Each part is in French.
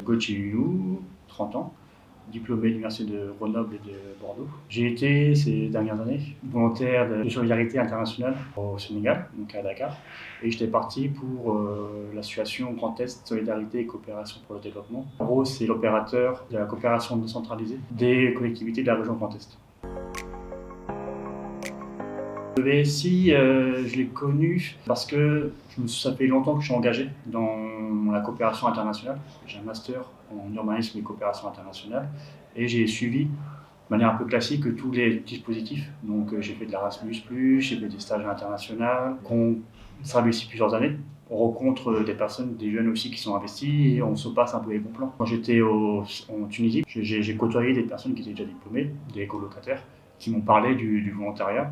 coach j'ai eu 30 ans, diplômé de l'Université de Grenoble et de Bordeaux. J'ai été, ces dernières années, volontaire de solidarité internationale au Sénégal, donc à Dakar. Et j'étais parti pour l'association Grand Est Solidarité et Coopération pour le Développement. En gros, c'est l'opérateur de la coopération décentralisée des collectivités de la région Grand Est. Le VSI, je l'ai connu parce que ça fait longtemps que je suis engagé dans la coopération internationale. J'ai un master en urbanisme et coopération internationale et j'ai suivi de manière un peu classique tous les dispositifs. Donc j'ai fait de l'Erasmus+, j'ai fait des stages internationaux, qu'on servi ici plusieurs années. On rencontre des personnes, des jeunes aussi qui sont investis et on se passe un peu les bons plans. Quand j'étais en Tunisie, j'ai côtoyé des personnes qui étaient déjà diplômées, des colocataires, qui m'ont parlé du volontariat.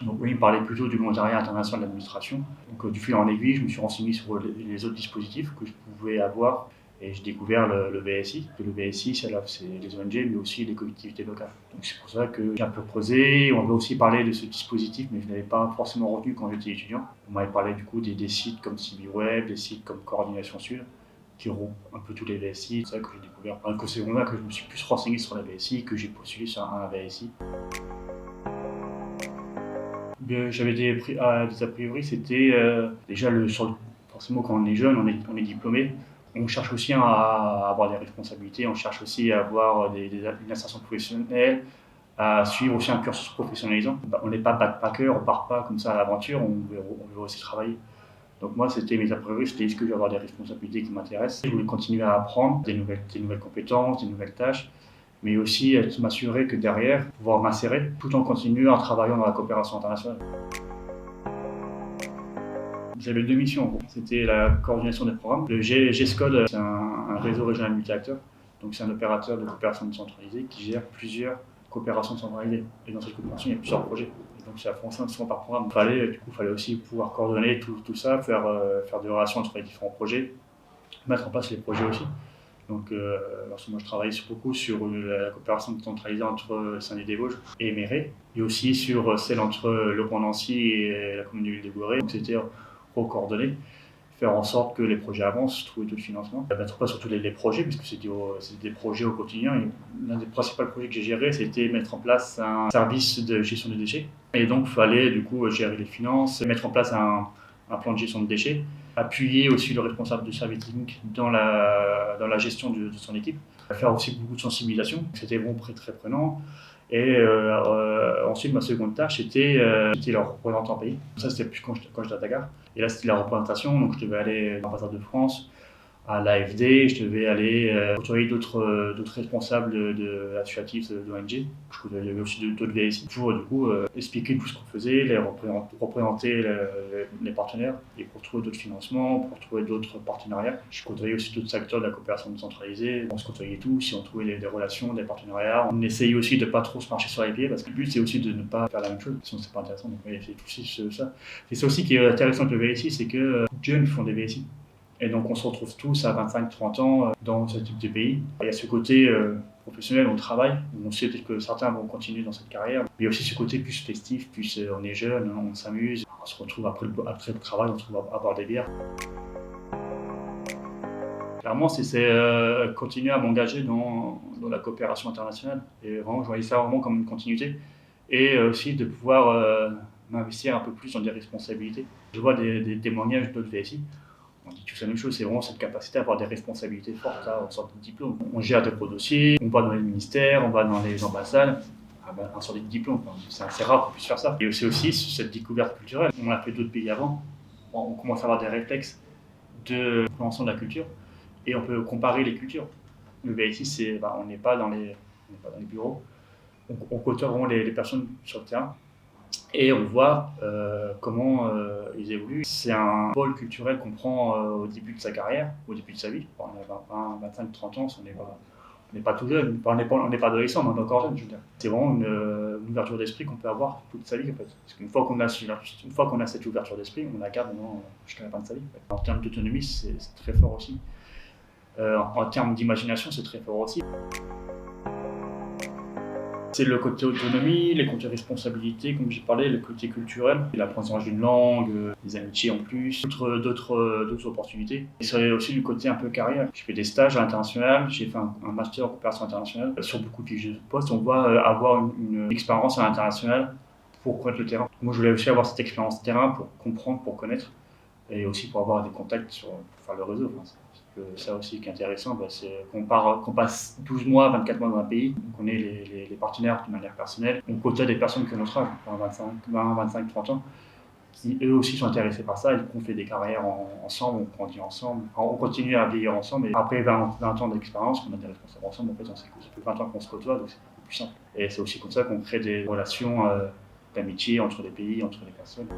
Donc oui, il me parlait plutôt du volontariat international de l'administration. Donc du fil en aiguille, je me suis renseigné sur les autres dispositifs que je pouvais avoir et j'ai découvert le VSI. Le VSI, c'est les ONG, mais aussi les collectivités locales. Donc c'est pour ça que j'ai un peu creusé. On m'a aussi parlé de ce dispositif, mais je ne l'avais pas forcément retenu quand j'étais étudiant. On m'avait parlé du coup des sites comme CiviWeb, des sites comme Coordination Sud, qui auront un peu tous les VSI. C'est ça que j'ai découvert. Que c'est là que je me suis plus renseigné sur la VSI, que j'ai postulé sur un VSI. J'avais des a priori, c'était déjà forcément quand on est jeune, on est diplômé, on cherche aussi à avoir des responsabilités, on cherche aussi à avoir une insertion professionnelle, à suivre aussi un cursus professionnalisant. On n'est pas backpacker, on part pas comme ça à l'aventure, on veut aussi travailler. Donc moi, c'était mes a priori, c'était est-ce que je vais avoir des responsabilités qui m'intéressent. Je voulais continuer à apprendre des nouvelles compétences, des nouvelles tâches, mais aussi m'assurer que derrière, pouvoir m'insérer tout en continuant en travaillant dans la coopération internationale. J'avais deux missions en gros. C'était la coordination des programmes. Le GSCODE, c'est un réseau régional multi-acteurs. Donc c'est un opérateur de coopération décentralisée qui gère plusieurs coopérations décentralisées. Et dans cette coopération, il y a plusieurs projets. Et donc c'est la fonctionnement par programme. Il fallait aussi pouvoir coordonner tout ça, faire des relations entre les différents projets, mettre en place les projets aussi. Donc, lorsque moi je travaillais beaucoup sur la coopération décentralisée entre Saint-Denis-des-Vosges et Méret, et aussi sur celle entre Le Grand-Nancy et la commune de l'île de Gorée. Donc, c'était coordonner, faire en sorte que les projets avancent, trouver tout le financement, mettre en place surtout les projets, puisque c'était des projets au quotidien. Et l'un des principaux projets que j'ai géré, c'était mettre en place un service de gestion des déchets. Et donc, il fallait du coup gérer les finances, mettre en place un plan de gestion de déchets, appuyer aussi le responsable du service technique dans la gestion de son équipe, faire aussi beaucoup de sensibilisation, c'était bon, très prenant. Et ensuite, ma seconde tâche, c'était leur représentant en pays. Ça, c'était plus quand j'étais à Dakar. Et là, c'était la représentation, donc je devais aller à l'ambassade de France, à l'AFD, je devais aller côtoyer d'autres responsables associatifs d'ONG. Il y avait aussi d'autres VSI pour du coup expliquer tout ce qu'on faisait, les représenter les partenaires et pour trouver d'autres financements, pour trouver d'autres partenariats. Je côtoyais aussi d'autres acteurs de la coopération décentralisée. On se côtoyait tous, si on trouvait des relations, des partenariats. On essayait aussi de ne pas trop se marcher sur les pieds parce que le but c'est aussi de ne pas faire la même chose, sinon c'est pas intéressant. Donc c'est aussi ça. C'est ça aussi qui est intéressant avec le VSI, c'est que beaucoup de jeunes font des VSI. Et donc on se retrouve tous à 25-30 ans dans ce type de pays. Il y a ce côté professionnel, on travaille, on sait que certains vont continuer dans cette carrière. Mais il y a aussi ce côté plus festif, plus on est jeune, on s'amuse, on se retrouve après le travail, on se retrouve à boire des bières. Clairement, c'est continuer à m'engager dans la coopération internationale. Et vraiment, je voyais ça vraiment comme une continuité. Et aussi de pouvoir m'investir un peu plus dans des responsabilités. Je vois des témoignages d'autres VSI. On dit tous la même chose, c'est vraiment cette capacité à avoir des responsabilités fortes en sorte de diplôme. On gère des gros dossiers, on va dans les ministères, on va dans les ambassades, en sorte de diplôme. C'est assez rare qu'on puisse faire ça. Et c'est aussi cette découverte culturelle. On a fait d'autres pays avant, on commence à avoir des réflexes de compréhension de la culture et on peut comparer les cultures. Le VSI, on n'est pas dans les bureaux, on côtoie vraiment les personnes sur le terrain. Et on voit comment ils évoluent. C'est un pôle culturel qu'on prend au début de sa carrière, au début de sa vie. On a 20, 25, 30 ans, on n'est pas tout jeune, on n'est pas adolescent, mais on est encore jeune, je veux dire. C'est vraiment une ouverture d'esprit qu'on peut avoir toute sa vie, en fait. Parce qu'une fois qu'on a cette ouverture d'esprit, on la garde jusqu'à la fin de sa vie. En fait. En termes d'autonomie, c'est très fort aussi. En termes d'imagination, c'est très fort aussi. C'est le côté autonomie, les côtés responsabilité, comme j'ai parlé, le côté culturel, l'apprentissage d'une langue, des amitiés en plus, d'autres opportunités. Et c'est aussi le côté un peu carrière. J'ai fait des stages à l'international, j'ai fait un master en coopération internationale. Sur beaucoup de fiches de poste, on voit avoir une expérience à l'international pour connaître le terrain. Moi, je voulais aussi avoir cette expérience terrain pour comprendre, pour connaître, et aussi pour avoir des contacts pour faire le réseau. Enfin, ça aussi qui est intéressant, c'est qu'on passe 12 mois, 24 mois dans un pays, on connaît les partenaires de manière personnelle, on côtoie des personnes qui ont notre âge, 25, 30 ans, qui eux aussi sont intéressés par ça, et qu'on fait des carrières ensemble, on grandit ensemble, on continue à vieillir ensemble, et après 20 ans d'expérience, on a des responsables ensemble, en fait, ça fait 20 ans qu'on se côtoie, donc c'est beaucoup plus simple. Et c'est aussi comme ça qu'on crée des relations d'amitié entre les pays, entre les personnes.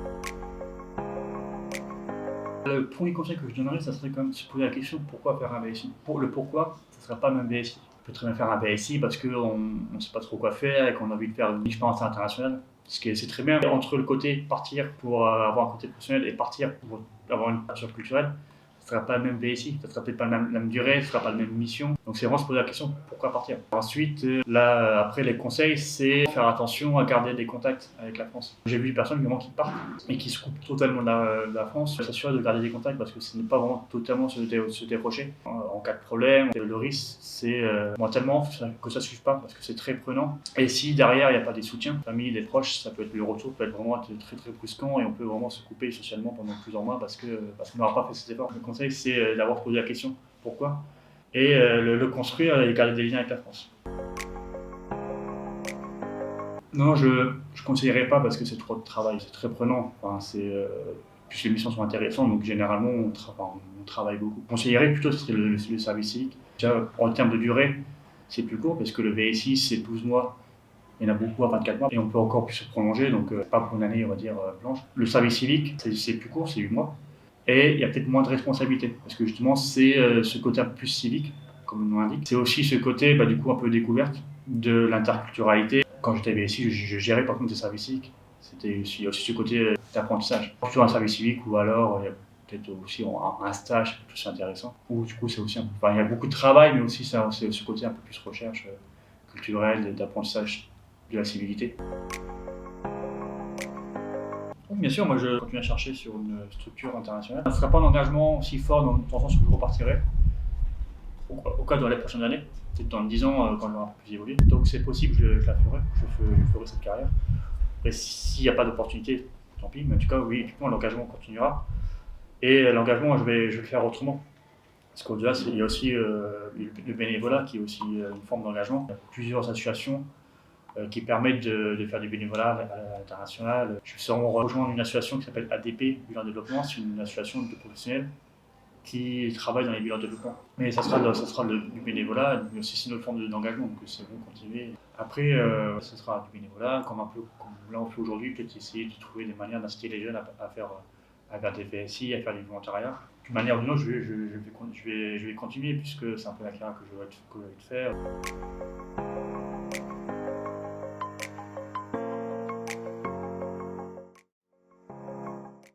Le premier conseil que je donnerais, ça serait quand même de se poser la question pourquoi faire un BSI. Pour le pourquoi, ça ne serait pas le même BSI. On peut très bien faire un BSI parce qu'on ne sait pas trop quoi faire et qu'on a envie de faire une expérience internationale. C'est très bien. Entre le côté partir pour avoir un côté professionnel et partir pour avoir une culture culturelle, ce ne sera pas le même BSI, ça ne sera peut-être pas la même durée, ce ne sera pas la même mission. Donc c'est vraiment se poser la question pourquoi partir. Ensuite, là, après les conseils, c'est faire attention à garder des contacts avec la France. J'ai vu des personnes qui partent et qui se coupent totalement de la France, s'assurer de garder des contacts parce que ce n'est pas vraiment totalement se dérocher. En cas de problème, le risque, c'est mentalement que ça ne suive pas parce que c'est très prenant. Et si derrière il n'y a pas des soutiens, famille, des proches, ça peut être le retour peut être vraiment très très brusquant et on peut vraiment se couper socialement pendant plusieurs mois parce qu'on n'aura pas fait cet effort. Le conseil, c'est d'avoir posé la question pourquoi et le construire et garder des liens avec la France. Non, je ne conseillerais pas parce que c'est trop de travail, c'est très prenant. Enfin, plus les missions sont intéressantes, donc généralement on travaille beaucoup. Je conseillerais plutôt ce serait le service civique. Déjà, en termes de durée, c'est plus court parce que le VSI c'est 12 mois, il y en a beaucoup à 24 mois et on peut encore plus se prolonger, donc pas pour une année, on va dire, blanche. Le service civique, c'est plus court, c'est 8 mois. Et il y a peut-être moins de responsabilités, parce que justement, c'est ce côté un peu plus civique, comme le nom l'indique. C'est aussi ce côté, du coup, un peu découverte de l'interculturalité. Quand j'étais VSI, je gérais par contre des services civiques. C'était aussi ce côté d'apprentissage. Plutôt un service civique, ou alors il y a peut-être aussi un stage, c'est plus intéressant. Ou du coup, c'est aussi il y a beaucoup de travail, mais aussi c'est ce côté un peu plus recherche culturelle, d'apprentissage de la civilité. Bien sûr, moi je continue à chercher sur une structure internationale. Ça ne sera pas un engagement aussi fort dans le sens où je repartirai au cas de les prochaines années, peut-être dans 10 ans quand j'aurai un peu plus évolué. Donc c'est possible, je la ferai, je ferai cette carrière. Après, s'il n'y a pas d'opportunité, tant pis, mais en tout cas, oui, effectivement, l'engagement continuera. Et l'engagement, je vais le faire autrement. Parce qu'au-delà, il y a aussi le bénévolat qui est aussi une forme d'engagement. Il y a plusieurs associations qui permettent de faire du bénévolat à l'international. Je vais rejoindre une association qui s'appelle ADP, Bilan de Développement. C'est une association de professionnels qui travaillent dans les bilans de développement. Mais ça sera du bénévolat, mais aussi c'est une autre forme d'engagement, donc c'est bon continuer. Après, ça sera du bénévolat, comme un peu comme là on fait aujourd'hui, peut-être essayer de trouver des manières d'inciter les jeunes à faire des VSI, à faire du volontariat. D'une manière ou d'une autre, je vais continuer puisque c'est un peu la carrière que je vais faire.